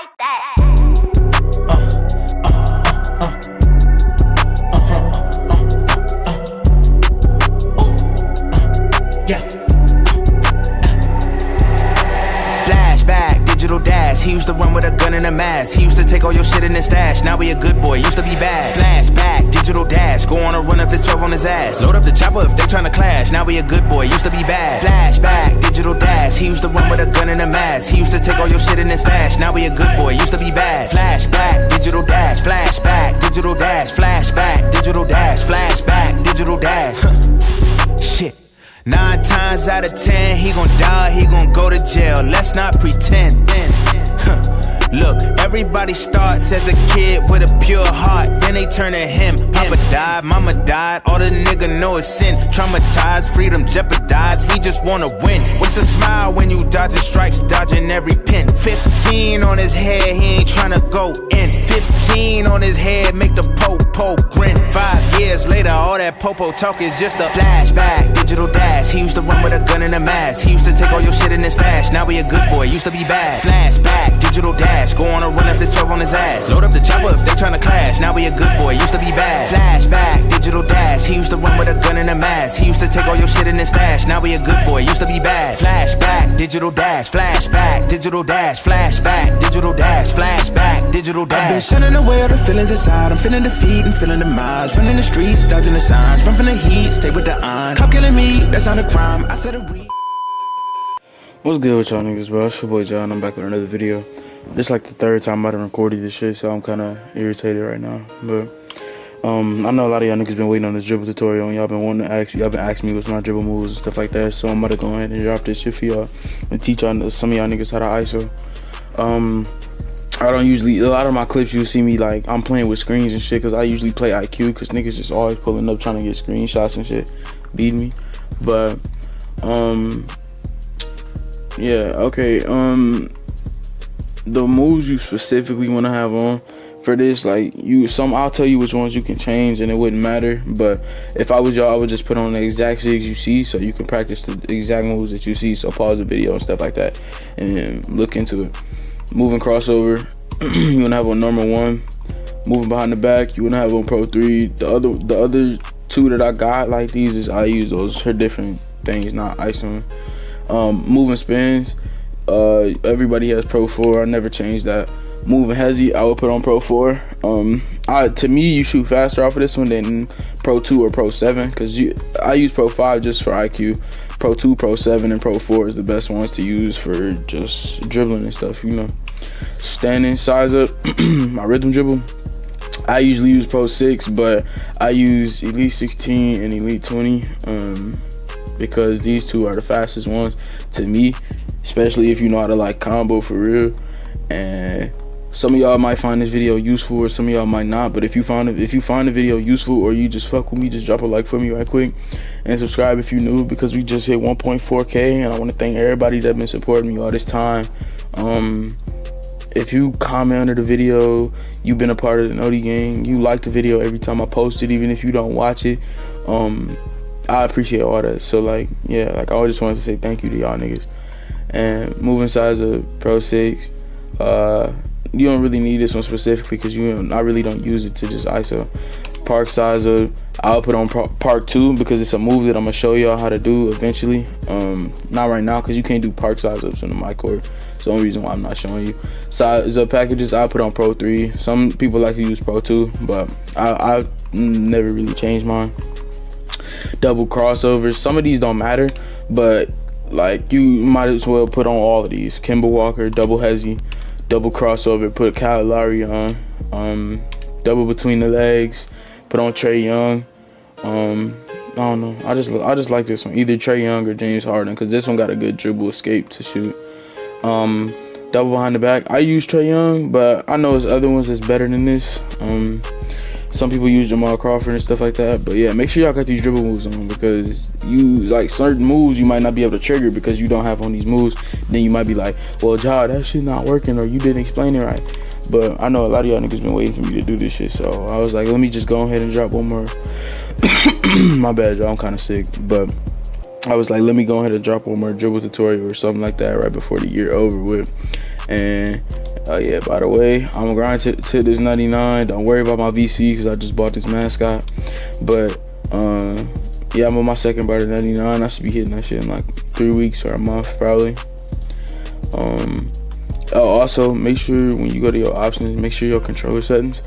like that. Digital dash, he used to run with a gun and a mask. He used to take all your shit in his stash. Now he a good boy, used to be bad. Flashback, digital dash, go on a run if it's 12 on his ass. Load up the chopper if they tryna clash. Now he a good boy, used to be bad. Flashback, digital dash, he used to run with a gun and a mask. He used to take all your shit in his stash. Now he a good boy, used to be bad. Flashback, digital dash, flashback, digital dash, flashback, digital dash, flashback, digital dash. Shit. 9 times out of 10, he gon' die, he gon' go to jail. Let's not pretend. Look, everybody starts as a kid with a pure heart, then they turn to him. Papa died, mama died, all the nigga know is sin. Traumatized, freedom jeopardized, he just wanna win. What's a smile when you dodging strikes, dodging every pin? 15 on his head, he ain't tryna go in. 15 on his head, make the po-po grin. 5 years later, all that popo talk is just a flashback. Digital dash, he used to run with a gun and a mask. He used to take all your shit in his stash. Now he a good boy, used to be bad. Flashback, digital dash, go on a run if it's 12 on his ass. Load up the chopper if they tryna clash. Now he a good boy, used to be bad. Flashback, digital dash, he used to run with a gun and a mask. He used to take all your shit in his stash. Now he a good boy, used to be bad. Flashback, digital dash, flashback, digital dash, flashback, digital dash, flashback, digital dash. I've been shutting away all the feelings inside. I'm feeling defeat and feeling the miles. Running the streets, dodging the signs. Run from the heat, stay with the iron. Cop killing me, that's not a crime. I said a weed. What's good with y'all niggas, bro? It's your boy John. I'm back with another video. This like the 3rd time I done recorded this shit, so I'm kind of irritated right now. But I know a lot of y'all niggas been waiting on this dribble tutorial, and y'all been asking me what's my dribble moves and stuff like that. So I'm about to go ahead and drop this shit for y'all and teach y'all some of y'all niggas how to ISO. I don't usually, a lot of my clips you see me like I'm playing with screens and shit, cause I usually play IQ, cause niggas just always pulling up trying to get screenshots and shit, beating me. But yeah, okay. The moves you specifically want to have on for this, like I'll tell you which ones you can change and it wouldn't matter. But if I was y'all, I would just put on the exact jigs you see, so you can practice the exact moves that you see. So pause the video and stuff like that and look into it. Moving crossover, you want to have on normal 1. Moving behind the back, you want to have on pro 3. The other 2 that I got like these is I use those for different things, not ISOing. Moving spins, everybody has pro 4. I never changed that. Moving hezzy, I would put on pro 4. To me, you shoot faster off of this one than pro 2 or pro 7, because I use pro 5 just for IQ. Pro 2, pro 7, and pro 4 is the best ones to use for just dribbling and stuff, you know. Standing, size up, my rhythm dribble, I usually use pro 6, but I use elite 16 and elite 20 because these 2 are the fastest ones to me, especially if you know how to like combo for real. And some of y'all might find this video useful, or some of y'all might not. But if you find the video useful, or you just fuck with me, just drop a like for me right quick, and subscribe if you new, because we just hit 1.4K, and I want to thank everybody that's been supporting me all this time. If you comment under the video, you've been a part of the Noti gang, you like the video every time I post it, even if you don't watch it, I appreciate all that. So like, yeah, like I just wanted to say thank you to y'all niggas. And moving size of pro 6, you don't really need this one specifically, because I really don't use it to just ISO. Park size up, I'll put on park 2, because it's a move that I'm gonna show y'all how to do eventually. Not right now, because you can't do park size ups in the my court. It's the only reason why I'm not showing you. Size up packages, I'll put on pro 3. Some people like to use pro 2, but I never really changed mine. Double crossovers, some of these don't matter, but like you might as well put on all of these. Kimber Walker, double hezzy, double crossover, put Kyle Lowry on, double between the legs, put on Trey Young. I don't know, I just like this one, either Trey Young or James Harden, because this one got a good dribble escape to shoot. Double behind the back, I use Trey Young, but I know there's other ones that's better than this. Some people use Jamal Crawford and stuff like that, but yeah, make sure y'all got these dribble moves on, because you like certain moves you might not be able to trigger because you don't have on these moves. Then you might be like, well, Ja, that shit not working, or you didn't explain it right. But I know a lot of y'all niggas been waiting for me to do this shit, so I was like, let me just go ahead and drop one more. My bad, y'all, I'm kind of sick. But I was like, let me go ahead and drop one more dribble tutorial or something like that right before the year over with. And yeah, by the way, I'm grinding to this 99. Don't worry about my VC because I just bought this Mascot. But yeah, I'm on my second bar to 99. I should be hitting that shit in like 3 weeks or a month probably. Also, make sure when you go to your options, make sure your controller settings,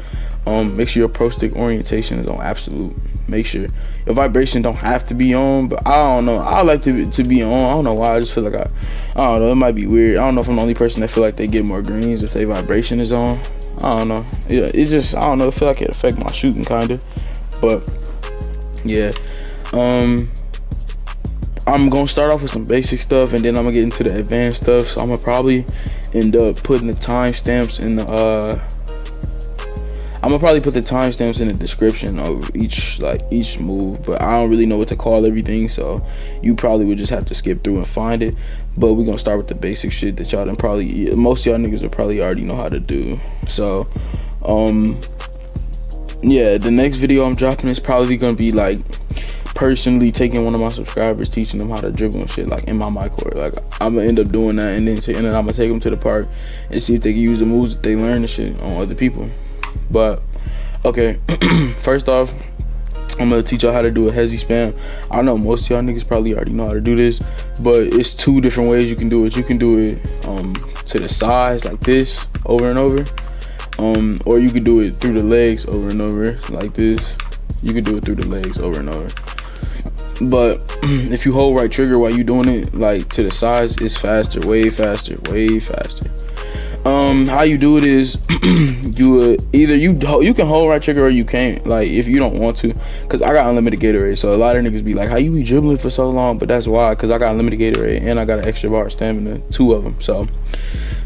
make sure your pro stick orientation is on absolute. Make sure your vibration don't have to be on, but I don't know, I like to be on. I don't know why, I just feel like I don't know, it might be weird. I don't know if I'm the only person that feel like they get more greens if their vibration is on. I don't know, yeah, it's just, I don't know, I feel like it affect my shooting kind of. But yeah, I'm gonna start off with some basic stuff and then I'm gonna get into the advanced stuff. So I'm gonna probably end up putting the timestamps in the I'm gonna probably put the timestamps in the description of each move, but I don't really know what to call everything, so you probably would just have to skip through and find it. But we're gonna start with the basic shit that y'all probably, most of y'all niggas will probably already know how to do. So yeah, the next video I'm dropping is probably gonna be like personally taking one of my subscribers, teaching them how to dribble and shit, like in my court. Like I'm gonna end up doing that, and then I'm gonna take them to the park and see if they can use the moves that they learn and shit on other people. But okay, first off, I'm gonna teach y'all how to do a hezzy spam. I know most of y'all niggas probably already know how to do this, but it's two different ways you can do it. You can do it to the sides like this over and over, or you can do it through the legs over and over like this. You can do it through the legs over and over. But if you hold right trigger while you doing it like to the sides, it's faster, way faster, way faster. How you do it is you can hold right trigger or you can't, like if you don't want to, because I got unlimited Gatorade. So a lot of niggas be like, how you be dribbling for so long? But that's why, because I got unlimited Gatorade and I got an extra bar of stamina, 2 of them. So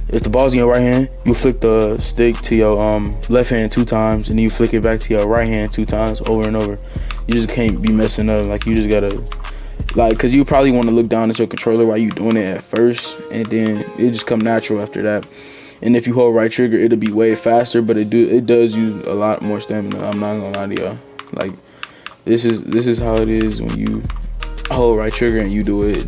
if the ball's in your right hand, you flick the stick to your left hand 2 times, and then you flick it back to your right hand 2 times over and over. You just can't be messing up. Like you just gotta, like, cause you probably want to look down at your controller while you doing it at first, and then it just come natural after that. And if you hold right trigger, it'll be way faster, but it does use a lot more stamina. I'm not gonna lie to y'all. Like this is how it is when you hold right trigger and you do it.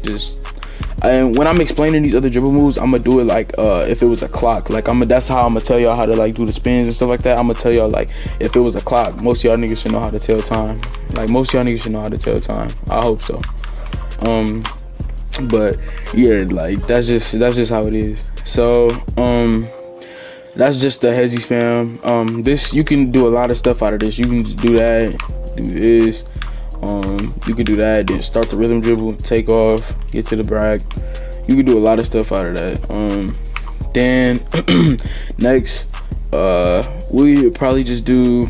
And when I'm explaining these other dribble moves, I'm gonna do it like if it was a clock. Like that's how I'm gonna tell y'all how to like do the spins and stuff like that. I'm gonna tell y'all like if it was a clock. Most of y'all niggas should know how to tell time. Like most of y'all niggas should know how to tell time. I hope so. But yeah, like that's just how it is. So that's just the hezzy spam. This, you can do a lot of stuff out of this. You can just do that, do this, you can do that, then start the rhythm dribble, take off, get to the brag. You can do a lot of stuff out of that. Then next we probably just do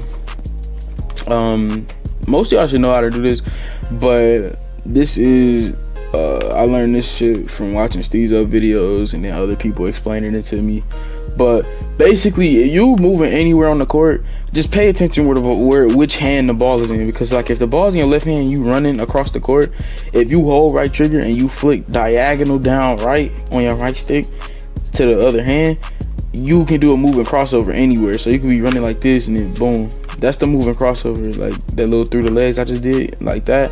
most of y'all should know how to do this, but this is I learned this shit from watching Steezo videos and then other people explaining it to me. But basically, if you moving anywhere on the court, just pay attention which hand the ball is in, because like if the ball's in your left hand and you running across the court, if you hold right trigger and you flick diagonal down right on your right stick to the other hand, you can do a moving crossover anywhere. So you can be running like this and then boom, that's the moving crossover, like that little through the legs I just did, like that.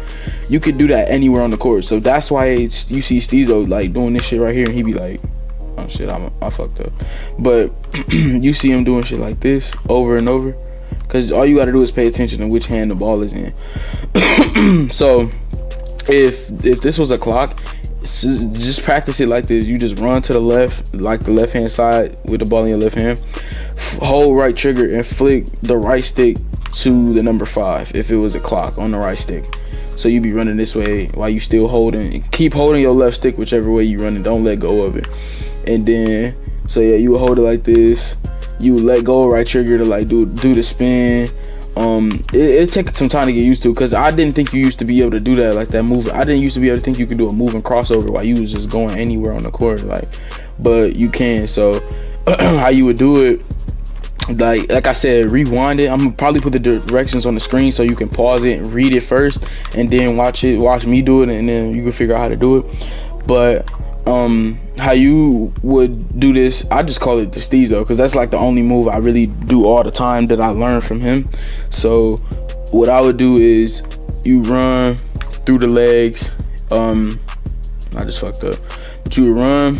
You could do that anywhere on the court. So that's why you see Steezo like doing this shit right here, and he be like, oh shit, I fucked up. But you see him doing shit like this over and over, because all you gotta do is pay attention to which hand the ball is in. So if this was a clock, just practice it like this. You just run to the left, like the left hand side with the ball in your left hand, hold right trigger and flick the right stick to the number 5 if it was a clock on the right stick. So you be running this way while you still holding, keep holding your left stick whichever way you running, don't let go of it. And then so yeah, you hold it like this, you let go right trigger to like do the spin. It takes some time to get used to, because I didn't think you used to be able to do that, like that move. I didn't used to be able to think you could do a moving crossover while you was just going anywhere on the court, like, but you can. So how you would do it, like I said, rewind it. I'm gonna probably put the directions on the screen so you can pause it and read it first, and then watch me do it, and then you can figure out how to do it. But how you would do this, I just call it the Steezo, because that's like the only move I really do all the time that I learned from him. So what I would do is you run through the legs, I just fucked up. But you would run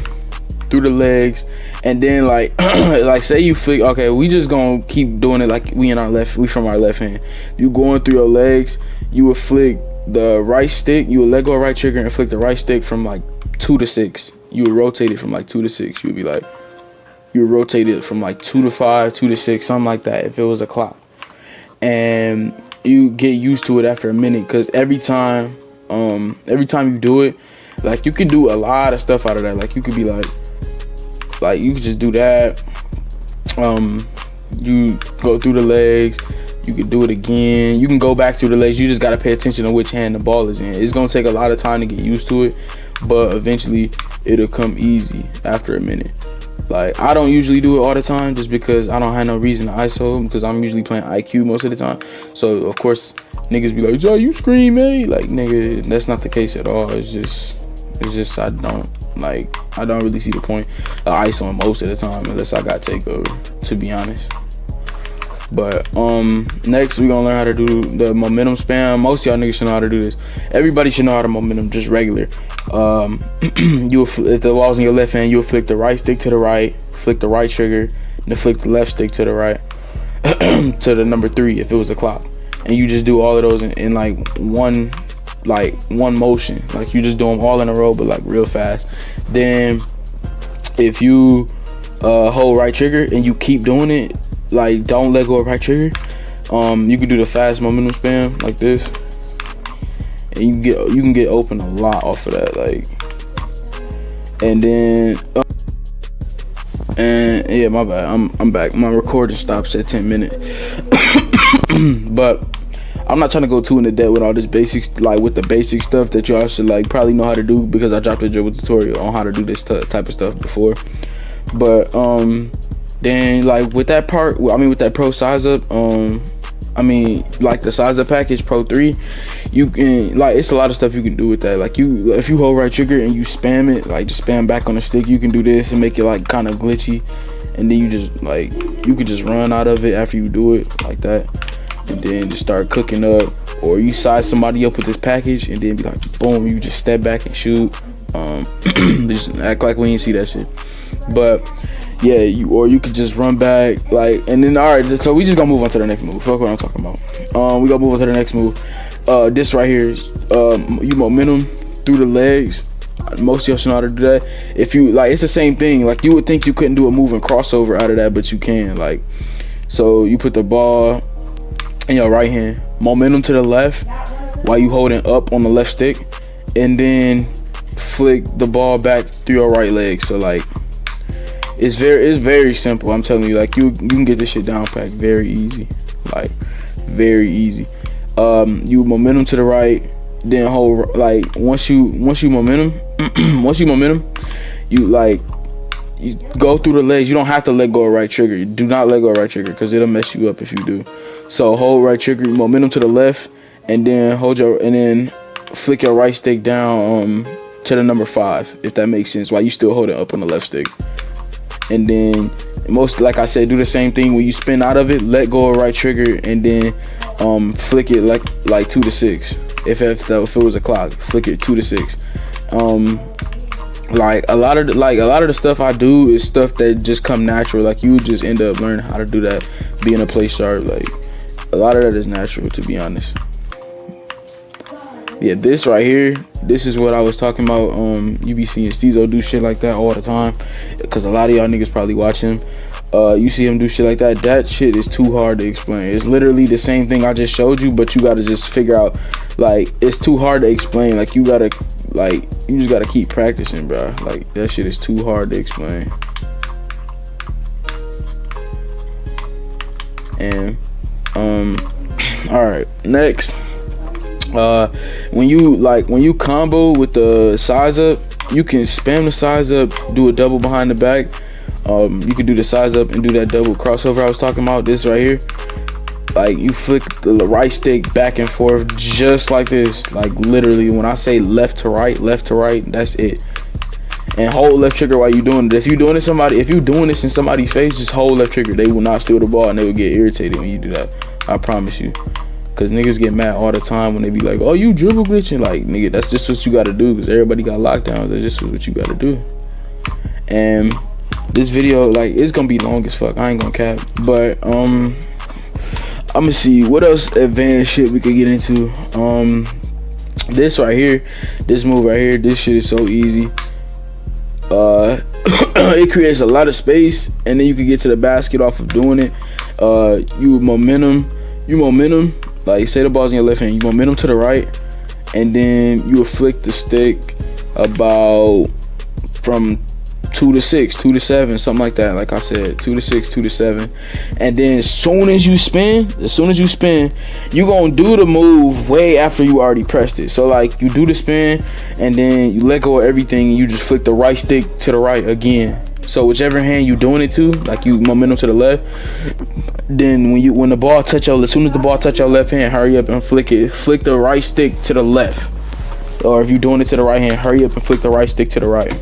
through the legs, and then like like say you flick. Okay, we just gonna keep doing it like we from our left hand. You going through your legs, you would flick the right stick. You would let go of right trigger and flick the right stick from like 2 to 6. You would rotate it from like 2 to 6. You would be like, you would rotate it from like 2 to 5, 2 to 6, something like that if it was a clock. And you get used to it after a minute, because every time you do it, like you can do a lot of stuff out of that. Like you could be like you could just do that. You go through the legs, you could do it again, you can go back through the legs. You just got to pay attention to which hand the ball is in. It's gonna take a lot of time to get used to it, but eventually it'll come easy after a minute. Like I don't usually do it all the time just because I don't have no reason to ISO, because I'm usually playing IQ most of the time. So of course niggas be like, Joe, you scream, man. Like nigga, that's not the case at all. It's just I don't really see the point of ISOing most of the time unless I got takeover, to be honest. But next we gonna learn how to do the momentum spam. Most of y'all niggas should know how to do this. Everybody should know how to momentum, just regular. If the ball's in your left hand, you'll flick the right stick to the right, flick the right trigger, then flick the left stick to the right to the number 3 if it was a clock. And you just do all of those in like one motion. Like you just do them all in a row, but like real fast. Then if you hold right trigger and you keep doing it, like don't let go of right trigger, you can do the fast momentum spam like this, and you can get open a lot off of that. Like, and then and yeah, my bad, I'm back. My recording stops at 10 minutes. But I'm not trying to go too into depth with all this basics, like with the basic stuff that y'all should like probably know how to do, because I dropped a dribble tutorial on how to do this type of stuff before. But then like with that part, with that pro size up, like the size up package Pro 3, you can like, it's a lot of stuff you can do with that. Like if you hold right trigger and you spam it, like just spam back on the stick, you can do this and make it like kind of glitchy, and then you just like, you could just run out of it after you do it like that, and then just start cooking up. Or you size somebody up with this package and then be like, boom, you just step back and shoot. Just act like we didn't see that shit. But yeah, you could just run back, like, and then alright, so we just gonna move on to the next move. Fuck what I'm talking about. We gonna move on to the next move. This right here is you momentum through the legs. Most of y'all should know how to do that. If you like, it's the same thing. Like you would think you couldn't do a move and crossover out of that, but you can. Like, so you put the ball in your right hand, momentum to the left while you holding up on the left stick, and then flick the ball back through your right leg. So like, it's very simple. I'm telling you, like you can get this shit down packed very easy, like very easy. You momentum to the right, then hold, like once you momentum you go through the legs. You don't have to let go of right trigger. Do not let go of right trigger, because it'll mess you up if you do. So hold right trigger, momentum to the left, and then flick your right stick down to the number 5, if that makes sense, while you still hold it up on the left stick. And then like I said, do the same thing when you spin out of it, let go of right trigger, and then flick it like 2 to 6. If it was a clock, flick it 2 to 6. Like a lot of the stuff I do is stuff that just come natural. Like you just end up learning how to do that, being a play sharp. Like a lot of that is natural, to be honest. Yeah, this right here, this is what I was talking about. You be seeing Steezo do shit like that all the time, because a lot of y'all niggas probably watch him. You see him do shit like that. That shit is too hard to explain. It's literally the same thing I just showed you, but you gotta just figure out, like, it's too hard to explain. Like you just gotta keep practicing, bro. Like that shit is too hard to explain. And all right, next. When you combo with the size up, you can spam the size up, do a double behind the back. You can do the size up and do that double crossover I was talking about. This right here, like you flick the right stick back and forth just like this. Like literally, when I say left to right, that's it. And hold left trigger while you're doing it. If you're doing this in somebody's face, just hold left trigger. They will not steal the ball, and they will get irritated when you do that. I promise you. Cause niggas get mad all the time when they be like, oh, you dribble glitching. Like, nigga, that's just what you gotta do. Cause everybody got lockdowns. That's just what you gotta do. And this video, like, it's gonna be long as fuck. I ain't gonna cap. But I'ma see what else advanced shit we could get into. This right here, this move right here, this shit is so easy. It creates a lot of space, and then you can get to the basket off of doing it. You momentum, like, say the ball's in your left hand, you momentum to the right, and then you will flick the stick about from 2 to 6, 2 to 7, something like that. Like I said, 2 to 6, 2 to 7, and then as soon as you spin, you gonna do the move way after you already pressed it. So like, you do the spin, and then you let go of everything, and you just flick the right stick to the right again. So whichever hand you doing it to, like you momentum to the left, then when the ball touch your, as soon as the ball touch your left hand, hurry up and flick it. Flick the right stick to the left. Or if you're doing it to the right hand, hurry up and flick the right stick to the right.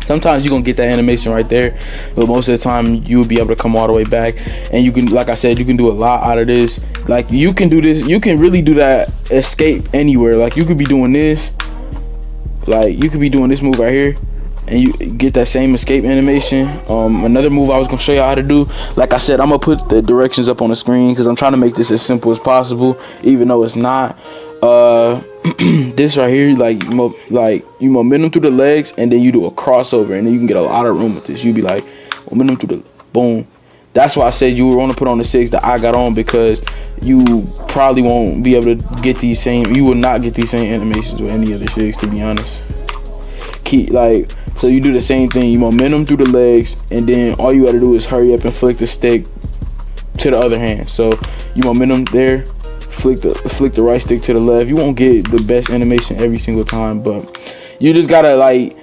Sometimes you're gonna get that animation right there, but most of the time you'll be able to come all the way back. And you can, like I said, you can do a lot out of this. Like, you can do this, you can really do that escape anywhere. Like, you could be doing this, like you could be doing this move right here, and you get that same escape animation. Another move I was gonna show you how to do, like I said, I'm gonna put the directions up on the screen because I'm trying to make this as simple as possible, even though it's not. This right here, like you momentum through the legs, and then you do a crossover, and then you can get a lot of room with this. You be like momentum through the boom. That's why I said you want to put on the 6 that I got on, because you probably won't be able to get these same, you will not get these same animations with any other 6, to be honest. So you do the same thing, you momentum through the legs, and then all you gotta do is hurry up and flick the stick to the other hand. So you momentum there, flick the right stick to the left. You won't get the best animation every single time, but you just gotta, like,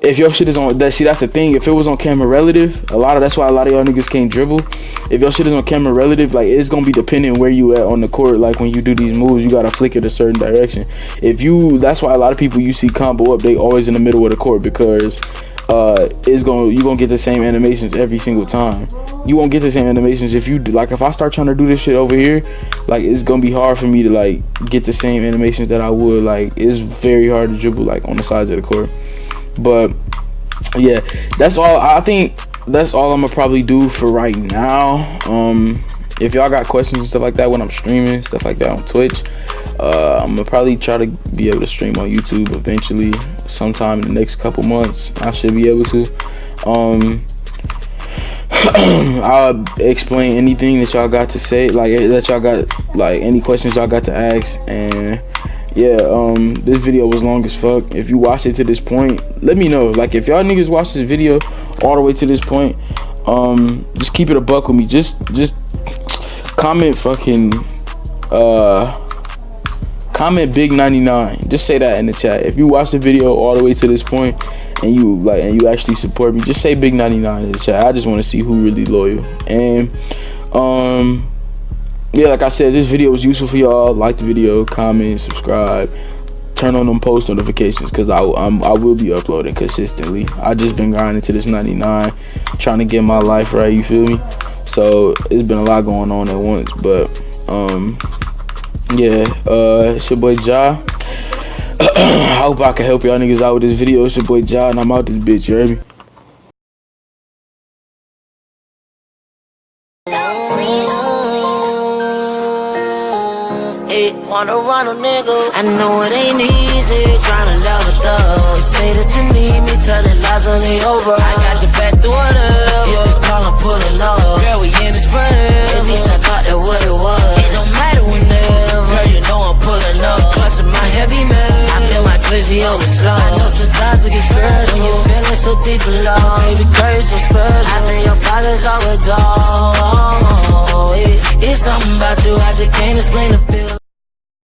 if your shit is on that, see, that's the thing, if it was on camera relative, that's why a lot of y'all niggas can't dribble. If your shit is on camera relative, like, it's gonna be dependent where you at on the court. Like, when you do these moves, you gotta flick it a certain direction. That's why a lot of people you see combo up, they always in the middle of the court, because you're gonna get the same animations every single time. You won't get the same animations if you do, like, if I start trying to do this shit over here, like, it's gonna be hard for me to, like, get the same animations that I would. Like, it's very hard to dribble, like, on the sides of the court. But yeah, that's all. I think that's all I'm gonna probably do for right now. If y'all got questions and stuff like that when I'm streaming, stuff like that on Twitch, I'm gonna probably try to be able to stream on YouTube eventually, sometime in the next couple months. I should be able to. I'll explain anything that y'all got to say, like, that y'all got, like, any questions y'all got to ask. And yeah, this video was long as fuck. If you watched it to this point, let me know. Like, if y'all niggas watch this video all the way to this point, just keep it a buck with me. Just comment fucking comment big 99. Just say that in the chat. If you watch the video all the way to this point and you actually support me, just say big 99 in the chat. I just want to see who really loyal. And yeah, like I said, this video was useful for y'all. Like the video, comment, subscribe, turn on them post notifications, because I will be uploading consistently. I just been grinding to this 99, trying to get my life right, you feel me? So it's been a lot going on at once, but yeah, it's your boy Ja. I hope I can help y'all niggas out with this video. It's your boy Ja, and I'm out this bitch, you heard me? Wanna run a nigga, I know it ain't easy tryna level up. You say that you need me, telling lies on the over. I got your back through whatever. If you call, I'm pulling up. Girl, we in this forever. At least I thought that what it was. It don't matter whenever, you know I'm pulling up. Clutching my heavy man, I feel my glizzy over slow. I know sometimes it gets scared when you feeling so deep in love. Baby girl, you're so special. I feel your father's always dog. It's something about you, I just can't explain the feel.